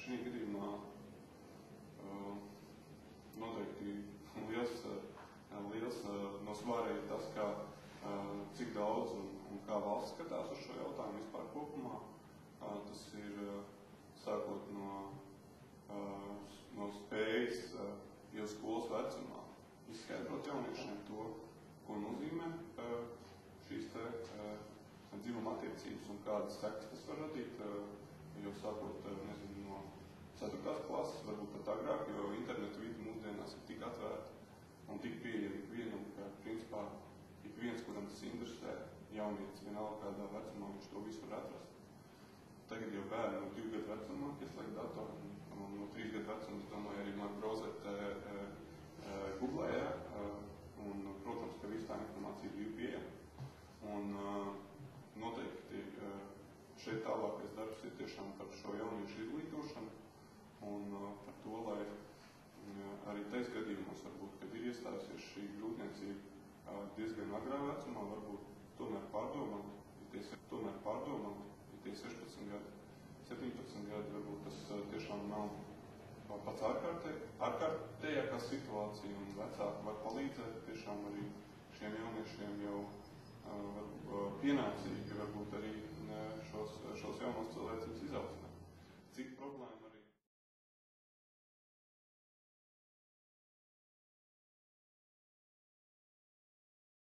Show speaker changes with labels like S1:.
S1: šī gadījumā noteikti liels no svara ir tas, cik daudz un kā valsts skatās uz šo jautājumu vispār kopumā. Tas ir sākot no spējas jau skolas vecumā izskaidrot jauniešiem to, ko nozīmē šīs dzimuma attiecības un kādas sekas tas var radīt, jau sākot, nezinu, no 4. klases, varbūt pat agrāk, jo internetu vidi mūsdienās ir tik atvērta un tik pieejama ikvienam, ka principā ik viens, kuram tas interesē, jaunietis vienalga kādā vecumā, viņš to visu var atrast. Tagad jau bērni no 2 gadu vecumā ieslēgt datoru, un no 3 gadu vecuma, es domāju, arī man browsēt Googlē, un, protams, ka viss tā informācija ir pieejama. Un noteikti šeit tālākais darbs ir tiešām par šo jauniešu izglītošanu un par to, lai arī tais gadījumos, varbūt, kad ir iestājusies šī grūtniecība diezgan agrā vecumā, varbūt tomēr pārdomāt, ja tie 16 gadi, 17 gadi, varbūt tas tiešām nav pats ārkārtējākā situācija, un vecāki var palīdzēt tiešām arī šiem jauniešiem jau pienācīgi, varbūt arī šos jaunos cilvēkus izaugsmē.